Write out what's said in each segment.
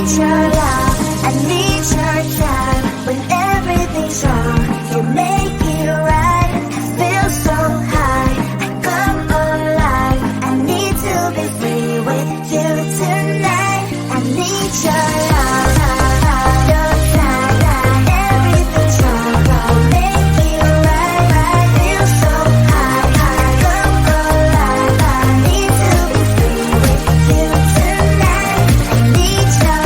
need your love, I need your time. When everything's wrong, you make it right. I feel so high, I come alive. I need to be free with you tonight. I need your love, your time. Everything's wrong, you make it right. I feel so high, I come alive. I need to be free with you tonight. I need your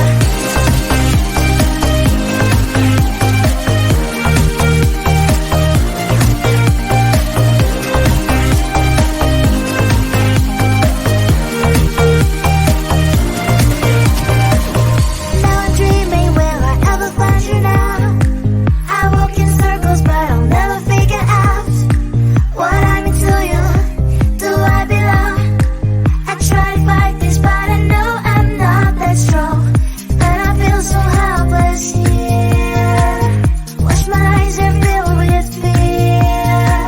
Now I'm dreaming, will I ever find you now? I walk in circles, but I'll never figure out what I mean to you. Do I belong? I try to fight this, but I know I'm not that strong. And I feel so helpless here. Watch my eyes are filled with fear.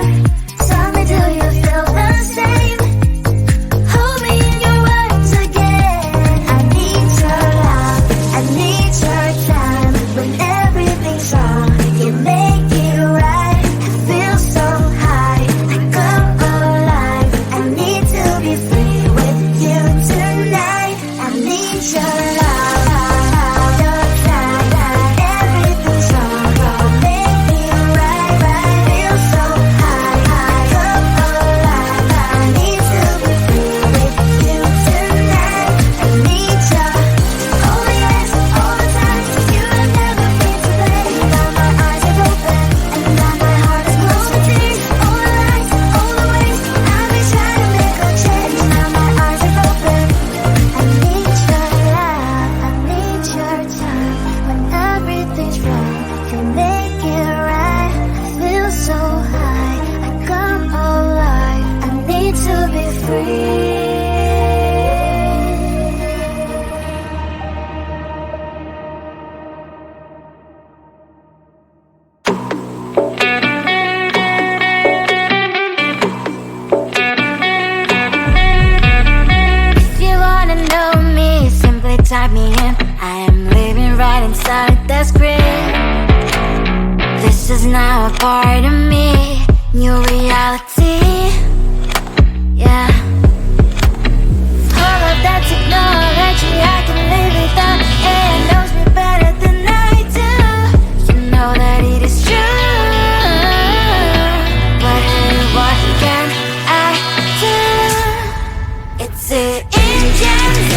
Tell me, do you feel the same? Hold me in your arms again. I need your love, I need your time. When everything's wrong, you make it right. I feel so high, I come alive. I need to be free with you tonight. I need your love, your time. Everything's wrong, make it right. I feel so high, I come alive. I need to be free with you tonight. I need your oh yes, all the time. You have never been to blame. Now my eyes are open, and now my heart is closing. All the lights, all the ways I've been trying to make a change. Now my eyes are open. I need your love, I need your time. When everything's wrong, you make it right. I feel so high, I come alive. I need to be free. If you wanna know me, simply type me in. I am living right inside the screen. This is now a part of me, new reality. Yeah. All of that technology, I can live without. It knows me better than I do. You know that it is true. But hey, what can I do? It's the engines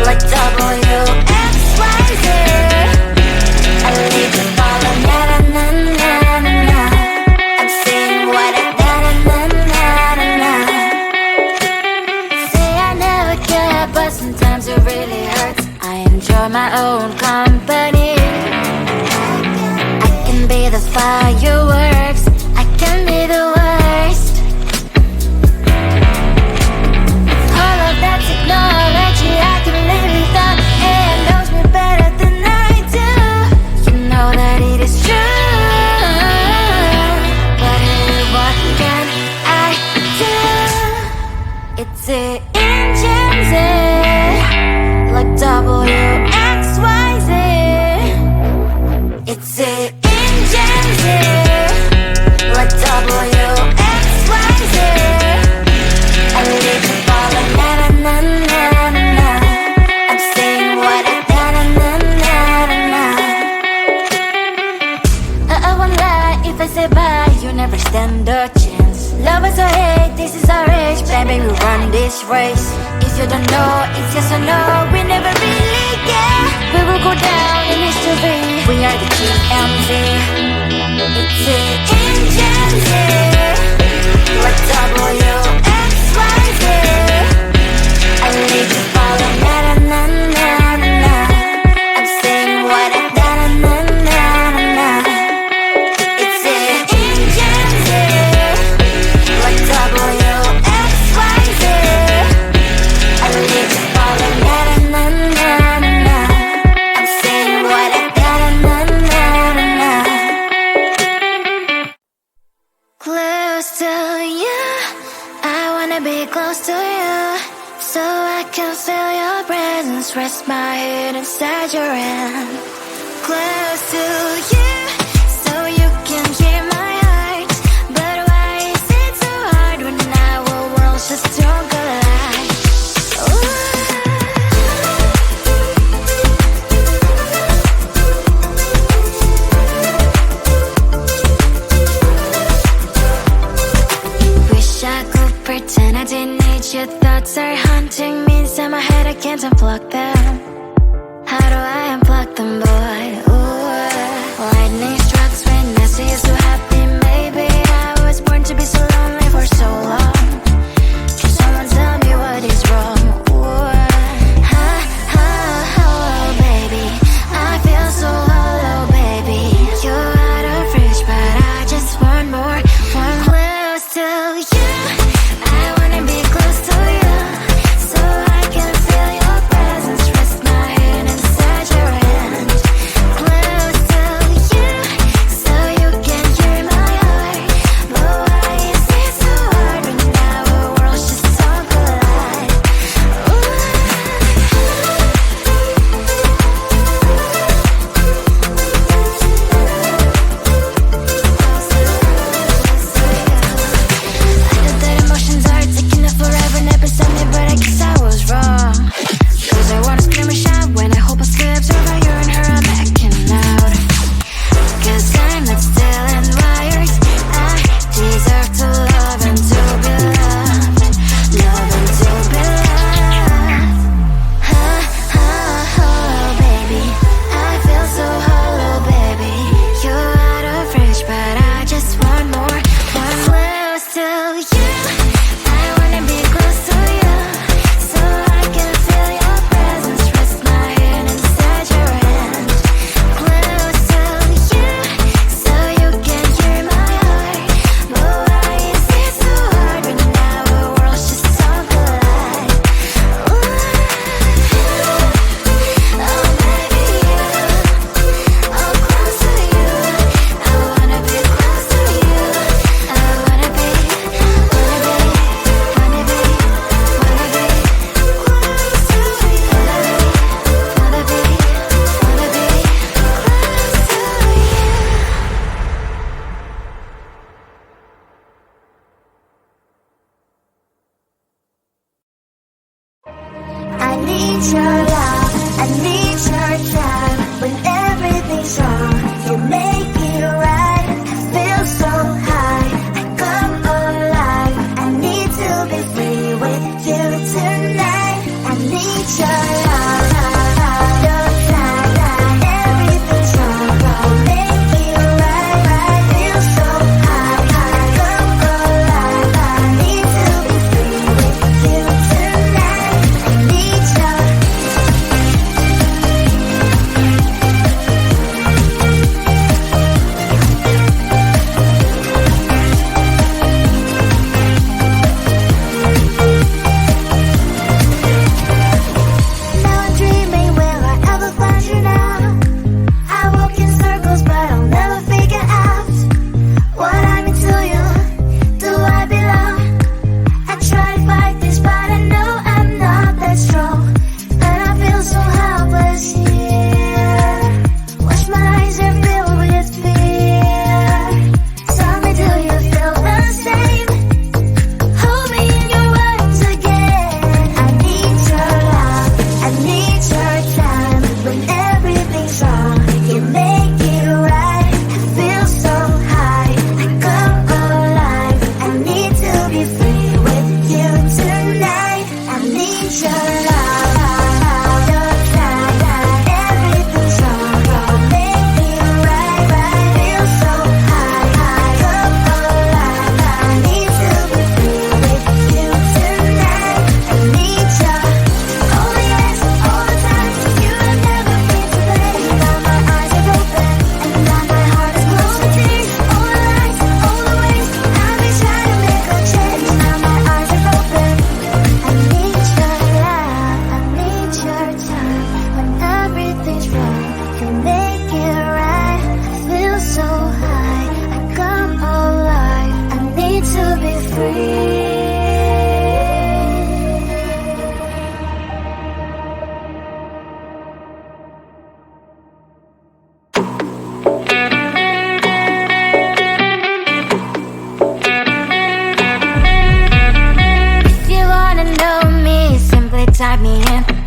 like WXYZ. I leave you falling, na na na na na na. I'm saying what I na na na na na na. Say I never care, but sometimes it really hurts. I enjoy my own company. I can be the fireworks, I can be the worst. All of that technology, I can live without. It knows me better than I do. You know that it is true. But hey, what can I do? It's the engines like WXYZ. It's the engines like WXYZ. I leave you falling, na na na na na na. I'm saying what I na na na na na na. I won't lie if I say bye, you never stand a chance. Love is or hate, this is our age, baby, we run this race. If you don't know, it's yes or no, we never really get. We will go down in history, we are the GMZ. It's the engines like WXYZ. I leave you falling, na na na na na na. I'm saying what I na na na na na na. It's the engines like WXYZ. I leave you falling, na na na na na na. I'm saying what I na na na na na na. Close to you, presence, rest my head inside your hand. Close to you, so you can hear my heart. But why is it so hard when our worlds just don't collide? Wish I could pretend I didn't need your thoughts are haunting me inside my head. I can't unplug them. How do I unplug them, boy? Ooh, lightning strikes when I see you so happy. Maybe I was born to be so lonely for so long. Can someone tell me what is wrong? Ooh, oh, baby, I feel so hollow, baby. You're out of reach, but I just want more, want close to you. I wanna be close to you, so I can feel your presence. Rest my head inside your hand. Close to you, so you can hear my heart. But why is it so hard when our worlds just don't collide? I know that emotions are taking up forever, never beside me, but I guess I was wrong. Cause I wanna scream and shout when I hope I still observe how you and her are backing out. Cause I'm not still and wired. I deserve to love and to be loved. Love and to be loved. Oh, baby, I feel so hollow, baby. You're out of reach, but I just want more, want close to you. I wanna be close to you, so I can feel your presence. Rest my head inside your hand. Close to you, so you can hear my heart. But why is it so hard when our worlds just don't collide? Oh, baby, oh, close to you. I wanna be close to you. I wanna be, wanna be, wanna be, wanna be close to you. Wanna be, wanna be close to you. I need your love, I need your time. When everything's wrong, you make it right. I feel so high, I come alive. I need to be free with you tonight. I need your love, your time. Everything's wrong, you make it right. I feel so high, I come alive. I need to be free with you tonight. I need your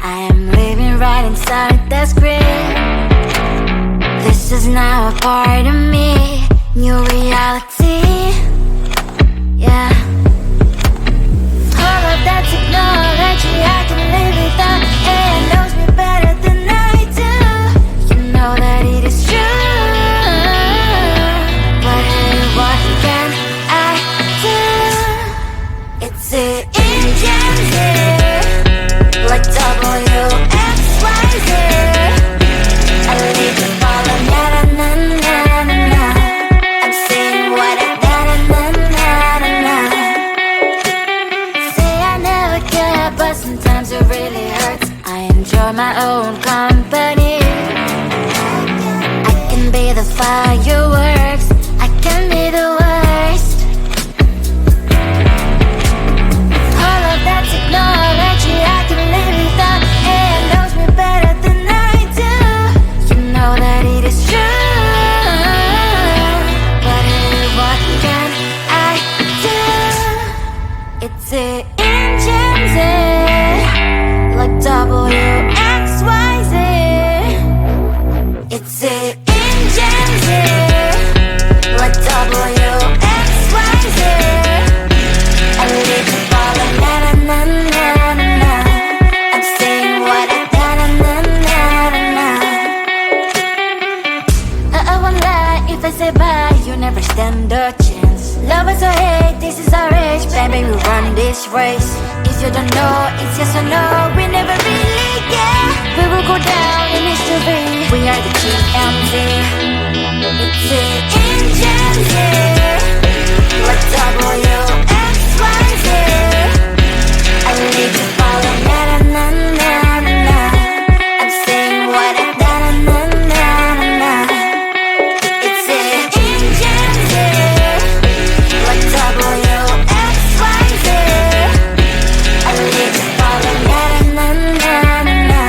I am living right inside the script. This is now a part of me, new reality. Yeah. All of that technology I can live without. AI knows me better than I do. You know that it is true. But hey, what can I do? It's the engine here, like WXYZ. I live to follow, na na na na na. I'm saying what I na na na na. Say I never care, but sometimes it really hurts. I enjoy my own company. I can be the fireworks, I can be the worst. All of that technology I can live without. AI knows me better than I do. You know that it is true. But hey, what can I do? It's the engines, like WXYZ. It's the engines, like WXYZ. I live to follow, na na na na na. I'm saying what I na na na na. I won't lie if I say bye, you never stand a chance. Love us or hate, this is our age, baby, we run this race. If you don't know, it's yes or no, we never really get. We will go down in history, we are the GMZ. It's the engines here, like WXYZ. I live to follow, na na na na na. I'm saying what I na na na na na. It's the engines here, like WXYZ. I live to follow, na na na na na.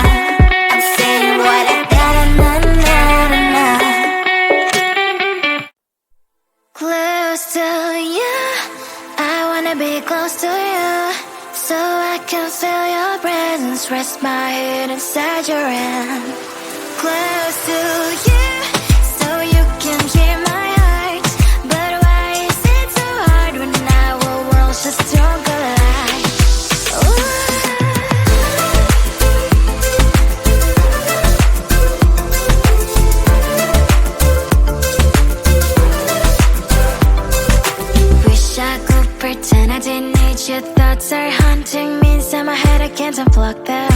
I'm saying what I na na na na. Close to you, I wanna be close to you, so I can feel your presence, rest my head inside your hand. Close to you, so you can hear my heart. But why is it so hard when our worlds just don't collide? Ooh. Wish I could pretend I didn't need your thoughts are haunting me inside my head, I can't unplug them.